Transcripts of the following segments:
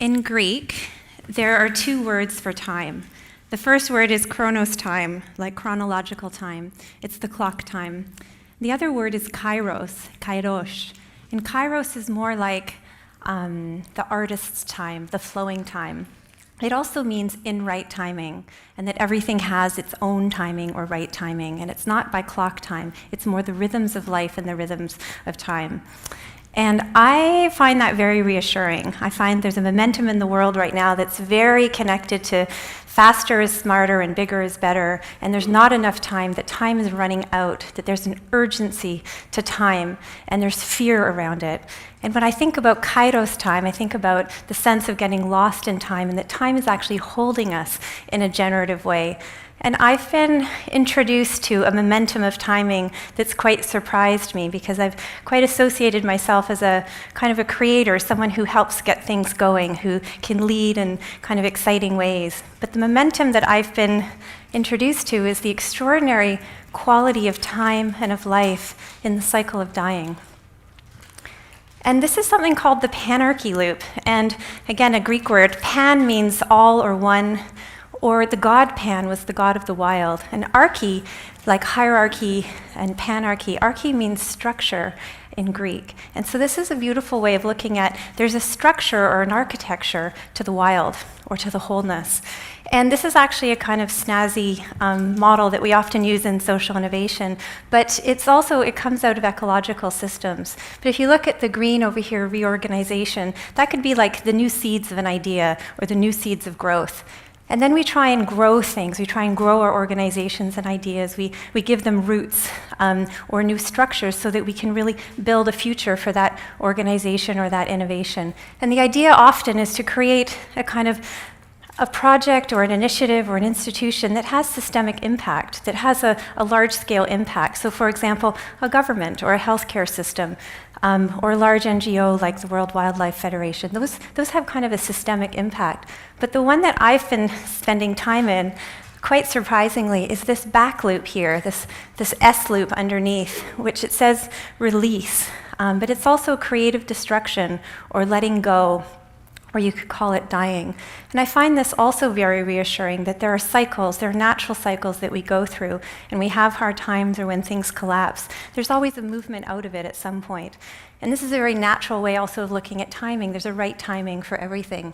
In Greek, there are two words for time. The first word is chronos time, like chronological time. It's the clock time. The other word is kairos. And kairos is more like the artist's time, the flowing time. It also means in right timing, and that everything has its own timing or right timing, and it's not by clock time. It's more the rhythms of life and the rhythms of time. And I find that very reassuring. I find there's a momentum in the world right now that's very connected to faster is smarter and bigger is better, and there's not enough time, that time is running out, that there's an urgency to time, and there's fear around it. And when I think about kairos time, I think about the sense of getting lost in time, and that time is actually holding us in a generative way. And I've been introduced to a momentum of timing that's quite surprised me, because I've quite associated myself as a kind of a creator, someone who helps get things going, who can lead in kind of exciting ways. But the momentum that I've been introduced to is the extraordinary quality of time and of life in the cycle of dying. And this is something called the panarchy loop. And again, a Greek word, pan means all or one, or the god Pan was the god of the wild. And archy, like hierarchy and panarchy, archy means structure in Greek. And so this is a beautiful way of looking at, there's a structure or an architecture to the wild or to the wholeness. And this is actually a kind of snazzy model that we often use in social innovation, but it comes out of ecological systems. But if you look at the green over here, reorganization, that could be like the new seeds of an idea or the new seeds of growth. And then we try and grow things. We try and grow our organizations and ideas. We give them roots or new structures so that we can really build a future for that organization or that innovation. And the idea often is to create a kind of a project or an initiative or an institution that has systemic impact, that has a large-scale impact. So for example, a government or a healthcare system, or a large NGO like the World Wildlife Federation. Those have kind of a systemic impact. But the one that I've been spending time in, quite surprisingly, is this back loop here, this S loop underneath, which it says release, but it's also creative destruction or letting go, or you could call it dying. And I find this also very reassuring, that there are cycles, there are natural cycles that we go through, and we have hard times or when things collapse. There's always a movement out of it at some point. And this is a very natural way also of looking at timing. There's a right timing for everything.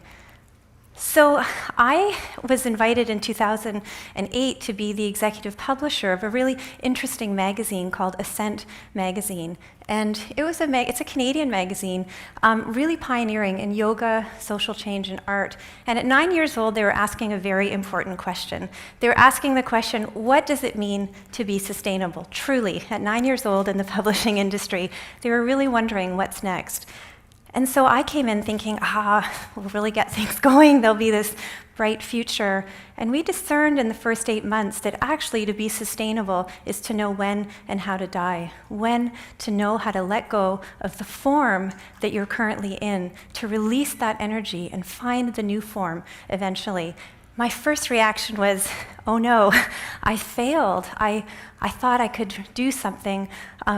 So I was invited in 2008 to be the executive publisher of a really interesting magazine called Ascent magazine. And it's a Canadian magazine, really pioneering in yoga, social change, and art. And at 9 years old, they were asking a very important question. They were asking the question, what does it mean to be sustainable? Truly, at 9 years old in the publishing industry, they were really wondering what's next. And so I came in thinking, we'll really get things going. There'll be this bright future. And we discerned in the first 8 months that actually to be sustainable is to know when and how to die. When to know how to let go of the form that you're currently in, to release that energy and find the new form eventually. My first reaction was, oh no, I failed. I thought I could do something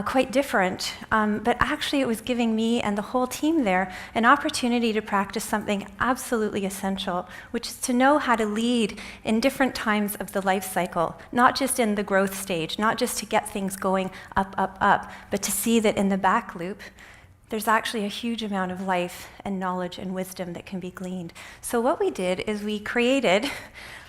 quite different, but actually it was giving me and the whole team there an opportunity to practice something absolutely essential, which is to know how to lead in different times of the life cycle, not just in the growth stage, not just to get things going up, but to see that in the back loop, there's actually a huge amount of life and knowledge and wisdom that can be gleaned. So what we did is we created,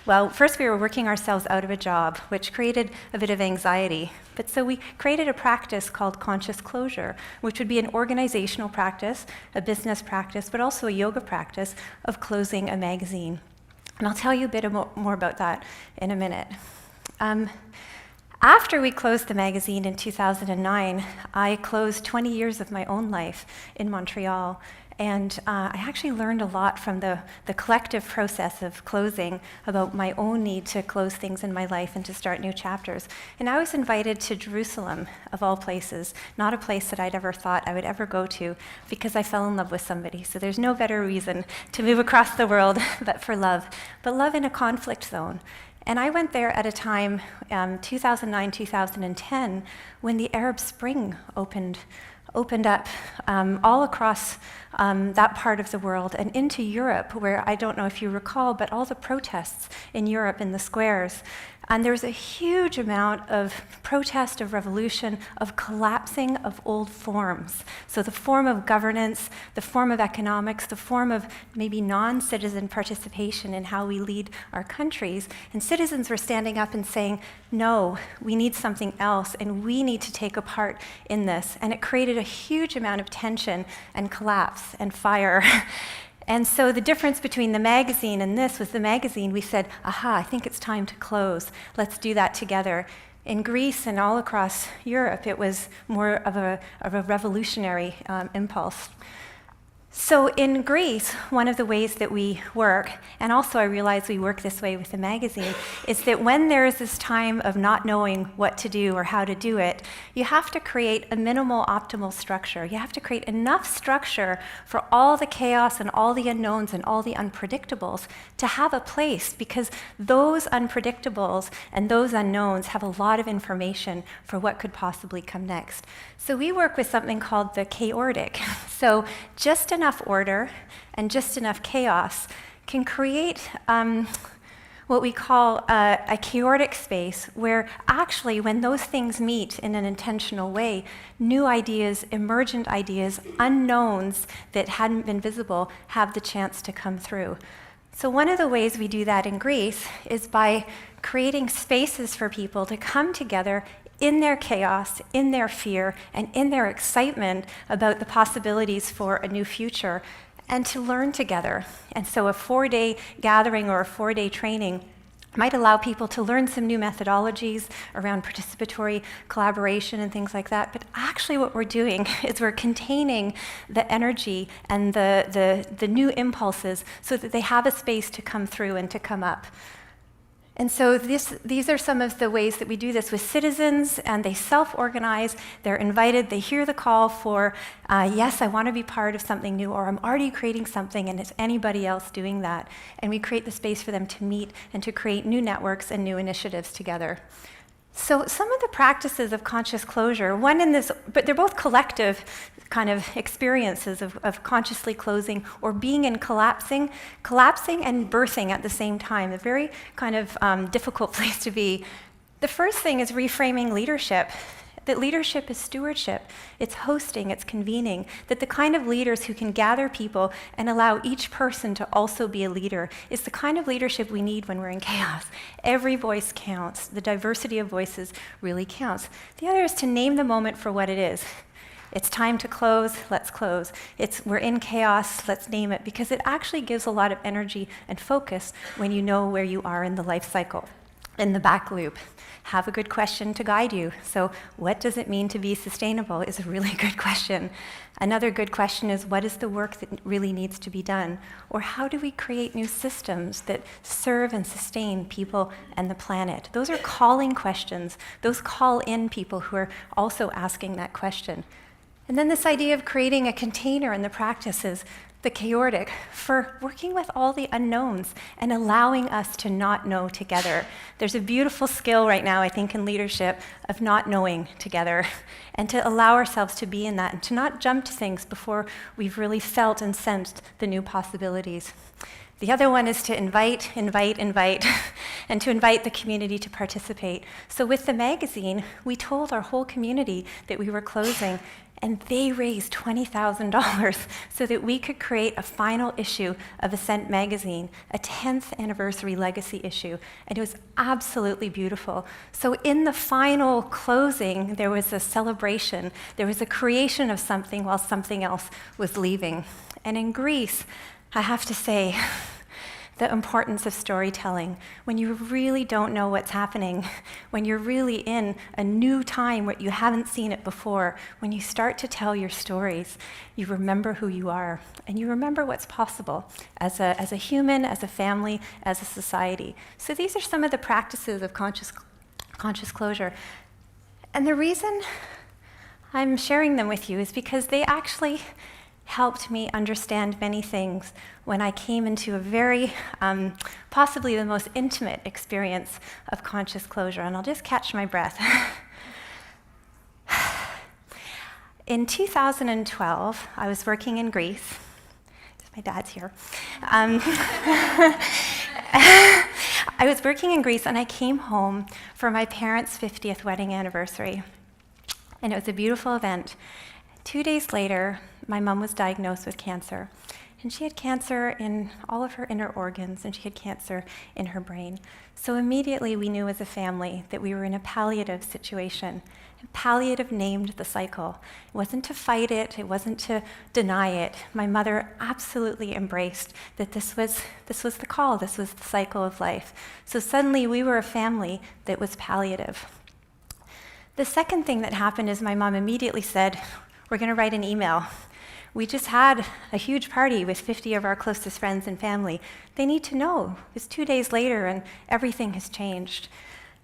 well, first we were working ourselves out of a job, which created a bit of anxiety. But so we created a practice called conscious closure, which would be an organizational practice, a business practice, but also a yoga practice of closing a magazine. And I'll tell you a bit more about that in a minute. After we closed the magazine in 2009, I closed 20 years of my own life in Montreal. And I actually learned a lot from the collective process of closing about my own need to close things in my life and to start new chapters. And I was invited to Jerusalem, of all places, not a place that I'd ever thought I would ever go to, because I fell in love with somebody. So there's no better reason to move across the world but for love, but love in a conflict zone. And I went there at a time, 2009, 2010, when the Arab Spring opened opened up all across that part of the world and into Europe, where I don't know if you recall, but all the protests in Europe in the squares. And there was a huge amount of protest, of revolution, of collapsing of old forms. So the form of governance, the form of economics, the form of maybe non-citizen participation in how we lead our countries. And citizens were standing up and saying, no, we need something else, and we need to take a part in this. And it created a huge amount of tension and collapse and fire. And so the difference between the magazine and this was the magazine, we said, aha, I think it's time to close. Let's do that together. In Greece and all across Europe, it was more of a revolutionary impulse. So in Greece, one of the ways that we work, and also I realize we work this way with the magazine, is that when there is this time of not knowing what to do or how to do it, you have to create a minimal optimal structure. You have to create enough structure for all the chaos and all the unknowns and all the unpredictables to have a place, because those unpredictables and those unknowns have a lot of information for what could possibly come next. So we work with something called the chaotic. So just enough order and just enough chaos can create what we call a chaotic space, where actually when those things meet in an intentional way, new ideas, emergent ideas, unknowns that hadn't been visible have the chance to come through. So one of the ways we do that in Greece is by creating spaces for people to come together in their chaos, in their fear, and in their excitement about the possibilities for a new future, and to learn together. And so a 4-day gathering or a 4-day training might allow people to learn some new methodologies around participatory collaboration and things like that. But actually what we're doing is we're containing the energy and the new impulses so that they have a space to come through and to come up. And so these are some of the ways that we do this with citizens, and they self-organize, they're invited, they hear the call for, yes, I want to be part of something new, or I'm already creating something, and is anybody else doing that? And we create the space for them to meet and to create new networks and new initiatives together. So some of the practices of conscious closure, one in this, but they're both collective kind of experiences of consciously closing or being in collapsing and birthing at the same time, a very kind of difficult place to be. The first thing is reframing leadership. That leadership is stewardship, it's hosting, it's convening, that the kind of leaders who can gather people and allow each person to also be a leader is the kind of leadership we need when we're in chaos. Every voice counts. The diversity of voices really counts. The other is to name the moment for what it is. It's time to close, let's close. We're in chaos, let's name it, because it actually gives a lot of energy and focus when you know where you are in the life cycle. In the back loop, have a good question to guide you. So what does it mean to be sustainable is a really good question. Another good question is, what is the work that really needs to be done? Or how do we create new systems that serve and sustain people and the planet? Those are calling questions. Those call in people who are also asking that question. And then this idea of creating a container in the practices, the chaotic, for working with all the unknowns and allowing us to not know together. There's a beautiful skill right now, I think, in leadership of not knowing together, and to allow ourselves to be in that and to not jump to things before we've really felt and sensed the new possibilities. The other one is to invite, and to invite the community to participate. So with the magazine, we told our whole community that we were closing, and they raised $20,000 so that we could create a final issue of Ascent magazine, a 10th anniversary legacy issue, and it was absolutely beautiful. So in the final closing, there was a celebration, there was a creation of something while something else was leaving. And in Greece, I have to say, the importance of storytelling. When you really don't know what's happening, when you're really in a new time where you haven't seen it before, when you start to tell your stories, you remember who you are, and you remember what's possible as a human, as a family, as a society. So these are some of the practices of conscious closure. And the reason I'm sharing them with you is because they actually helped me understand many things when I came into a very, possibly the most intimate experience of conscious closure. And I'll just catch my breath. In 2012, I was working in Greece. My dad's here. I was working in Greece, and I came home for my parents' 50th wedding anniversary. And it was a beautiful event. 2 days later, my mom was diagnosed with cancer. And she had cancer in all of her inner organs, and she had cancer in her brain. So immediately we knew as a family that we were in a palliative situation. And palliative named the cycle. It wasn't to fight it, it wasn't to deny it. My mother absolutely embraced that this was the call, this was the cycle of life. So suddenly we were a family that was palliative. The second thing that happened is my mom immediately said, we're going to write an email. We just had a huge party with 50 of our closest friends and family. They need to know. It's 2 days later and everything has changed.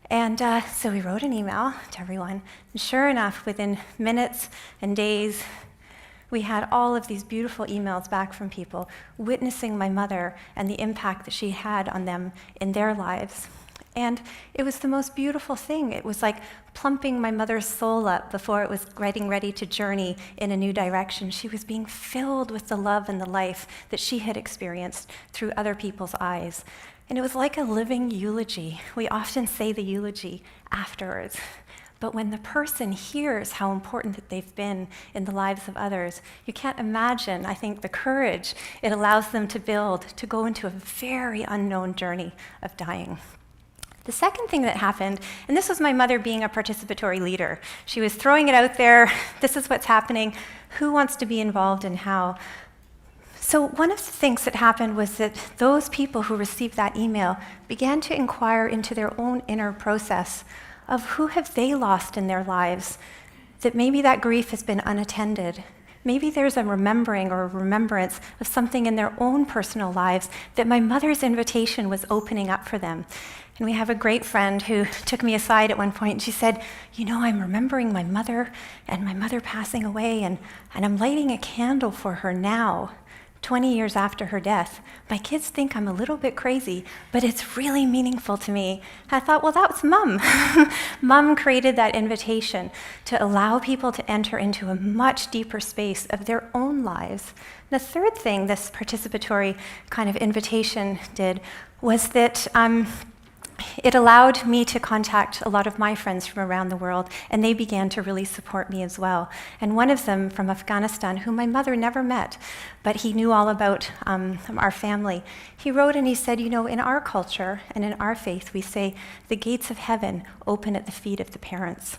And so we wrote an email to everyone. And sure enough, within minutes and days, we had all of these beautiful emails back from people witnessing my mother and the impact that she had on them in their lives. And it was the most beautiful thing. It was like plumping my mother's soul up before it was getting ready to journey in a new direction. She was being filled with the love and the life that she had experienced through other people's eyes. And it was like a living eulogy. We often say the eulogy afterwards. But when the person hears how important that they've been in the lives of others, you can't imagine, I think, the courage it allows them to build to go into a very unknown journey of dying. The second thing that happened, and this was my mother being a participatory leader. She was throwing it out there, this is what's happening, who wants to be involved and how. So one of the things that happened was that those people who received that email began to inquire into their own inner process of who have they lost in their lives, that maybe that grief has been unattended. Maybe there's a remembering or a remembrance of something in their own personal lives that my mother's invitation was opening up for them. And we have a great friend who took me aside at one point and she said, I'm remembering my mother and my mother passing away and I'm lighting a candle for her now, 20 years after her death. My kids think I'm a little bit crazy, but it's really meaningful to me. I thought, well, that was Mom. Mom created that invitation to allow people to enter into a much deeper space of their own lives. The third thing this participatory kind of invitation did was that it allowed me to contact a lot of my friends from around the world, and they began to really support me as well. And one of them from Afghanistan, whom my mother never met, but he knew all about our family, he wrote and he said, in our culture and in our faith, we say, the gates of heaven open at the feet of the parents.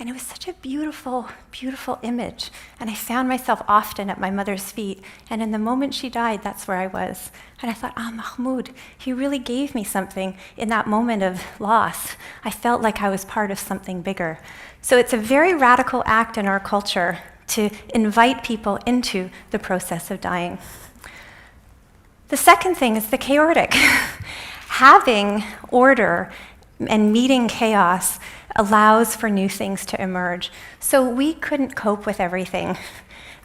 And it was such a beautiful, beautiful image. And I found myself often at my mother's feet. And in the moment she died, that's where I was. And I thought, Mahmoud, he really gave me something in that moment of loss. I felt like I was part of something bigger. So it's a very radical act in our culture to invite people into the process of dying. The second thing is the chaotic. Having order and meeting chaos allows for new things to emerge. So we couldn't cope with everything.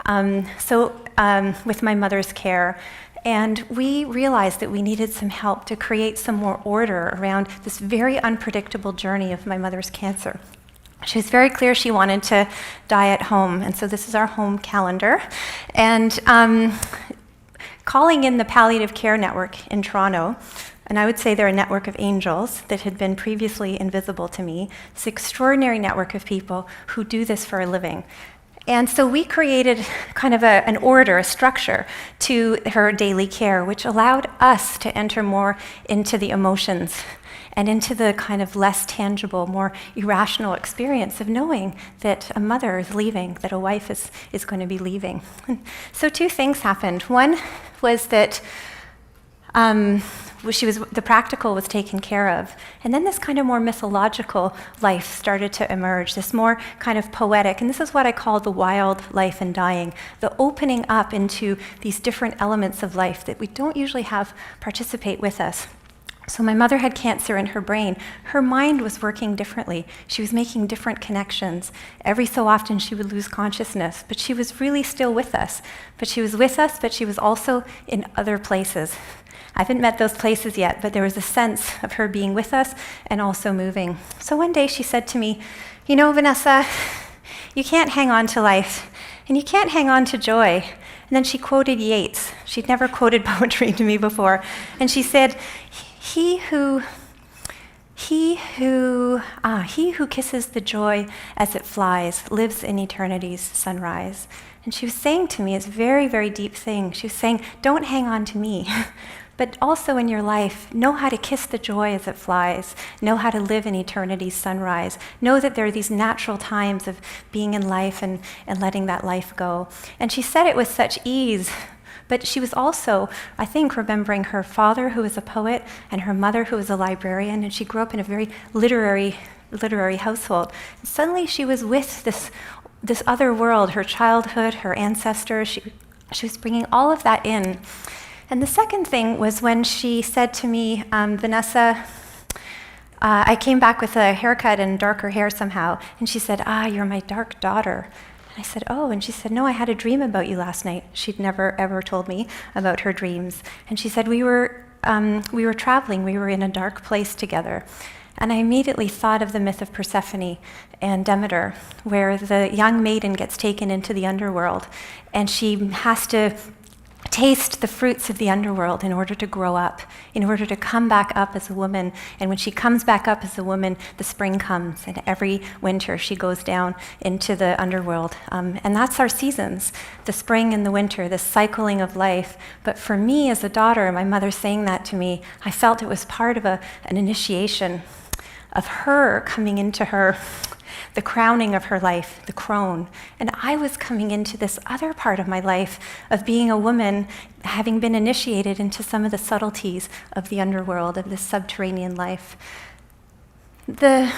With my mother's care. And we realized that we needed some help to create some more order around this very unpredictable journey of my mother's cancer. She was very clear she wanted to die at home, and so this is our home calendar. And calling in the Palliative Care Network in Toronto, and I would say they're a network of angels that had been previously invisible to me, this extraordinary network of people who do this for a living. And so we created kind of an order, a structure to her daily care, which allowed us to enter more into the emotions and into the kind of less tangible, more irrational experience of knowing that a mother is leaving, that a wife is going to be leaving. And so two things happened. One was that the practical was taken care of. And then this kind of more mythological life started to emerge, this more kind of poetic, and this is what I call the wild life and dying, the opening up into these different elements of life that we don't usually have participate with us. So my mother had cancer in her brain. Her mind was working differently. She was making different connections. Every so often she would lose consciousness, but she was really still with us. But she was with us, but she was also in other places. I haven't met those places yet, but there was a sense of her being with us and also moving. So one day she said to me, Vanessa, you can't hang on to life And you can't hang on to joy. And then she quoted Yeats. She'd never quoted poetry to me before. And she said, he who kisses the joy as it flies lives in eternity's sunrise. And she was saying to me, it's a very, very deep thing. She was saying, don't hang on to me, but also in your life, know how to kiss the joy as it flies. Know how to live in eternity's sunrise. Know that there are these natural times of being in life and letting that life go. And she said it with such ease. But she was also, I think, remembering her father, who was a poet, and her mother, who was a librarian, and she grew up in a very literary household. And suddenly she was with this other world, her childhood, her ancestors. She was bringing all of that in. And the second thing was when she said to me, Vanessa, I came back with a haircut and darker hair somehow, and she said, you're my dark daughter. And I said, oh, and she said, no, I had a dream about you last night. She'd never, ever told me about her dreams. And she said, we were traveling, we were in a dark place together. And I immediately thought of the myth of Persephone and Demeter, where the young maiden gets taken into the underworld, and she has to taste the fruits of the underworld in order to grow up, in order to come back up as a woman. And when she comes back up as a woman, the spring comes, and every winter she goes down into the underworld. And that's our seasons, the spring and the winter, the cycling of life. But for me as a daughter, my mother saying that to me, I felt it was part of an initiation of her coming into the crowning of her life, the crone. And I was coming into this other part of my life of being a woman, having been initiated into some of the subtleties of the underworld, of this subterranean life. That's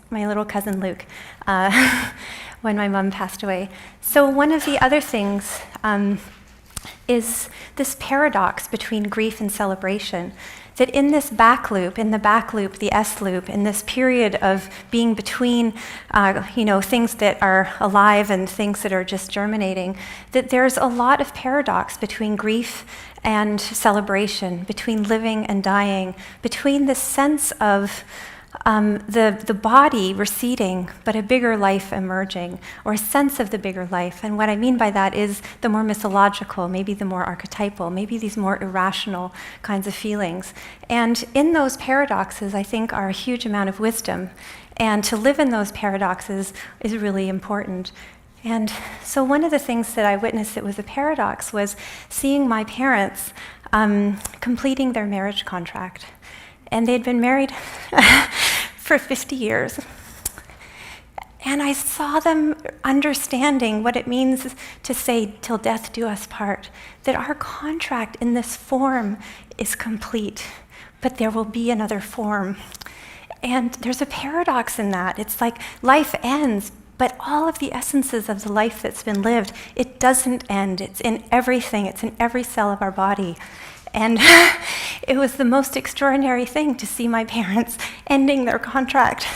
my little cousin Luke, when my mom passed away. So one of the other things is this paradox between grief and celebration. That in this back loop, the S loop, in this period of being between, things that are alive and things that are just germinating, that there's a lot of paradox between grief and celebration, between living and dying, between the sense of the body receding, but a bigger life emerging, or a sense of the bigger life. And what I mean by that is the more mythological, maybe the more archetypal, maybe these more irrational kinds of feelings. And in those paradoxes, I think, are a huge amount of wisdom. And to live in those paradoxes is really important. And so one of the things that I witnessed that was a paradox was seeing my parents completing their marriage contract. And they'd been married for 50 years. And I saw them understanding what it means to say, till death do us part, that our contract in this form is complete, but there will be another form. And there's a paradox in that. It's like life ends, but all of the essences of the life that's been lived, it doesn't end. It's in everything. It's in every cell of our body. And it was the most extraordinary thing to see my parents ending their contract.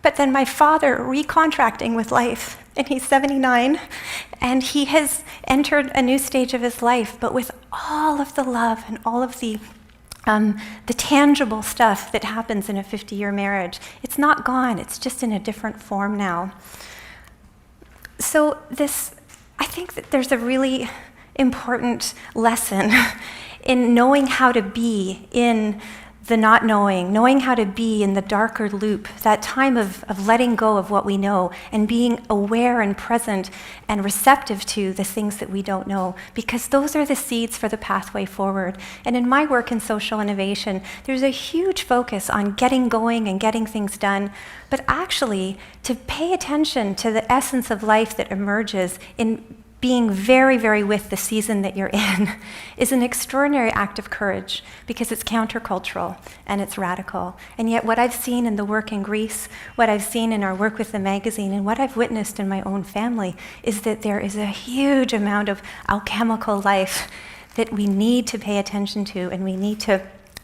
But then my father recontracting with life, and he's 79, and he has entered a new stage of his life, but with all of the love and all of the tangible stuff that happens in a 50-year marriage. It's not gone, it's just in a different form now. So I think that there's a really important lesson in knowing how to be in the not knowing how to be in the darker loop, that time of letting go of what we know and being aware and present and receptive to the things that we don't know, because those are the seeds for the pathway forward. And in my work in social innovation, there's a huge focus on getting going and getting things done, but actually to pay attention to the essence of life that emerges in being very, very with the season that you're in is an extraordinary act of courage, because it's countercultural and it's radical. And yet what I've seen in the work in Greece, what I've seen in our work with the magazine, and what I've witnessed in my own family is that there is a huge amount of alchemical life that we need to pay attention to, and we need to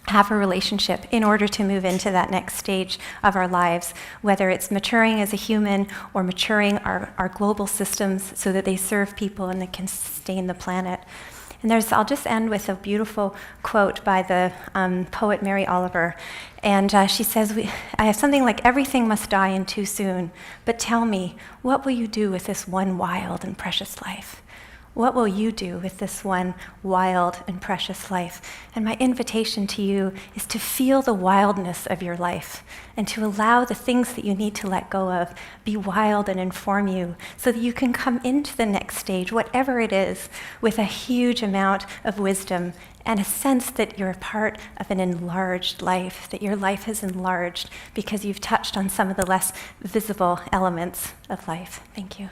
have a relationship in order to move into that next stage of our lives, whether it's maturing as a human or maturing our global systems so that they serve people and they can sustain the planet. And I'll just end with a beautiful quote by the poet Mary Oliver. And she says, I have something like, everything must die and too soon, but tell me, what will you do with this one wild and precious life? What will you do with this one wild and precious life? And my invitation to you is to feel the wildness of your life and to allow the things that you need to let go of be wild and inform you so that you can come into the next stage, whatever it is, with a huge amount of wisdom and a sense that you're a part of an enlarged life, that your life has enlarged because you've touched on some of the less visible elements of life. Thank you.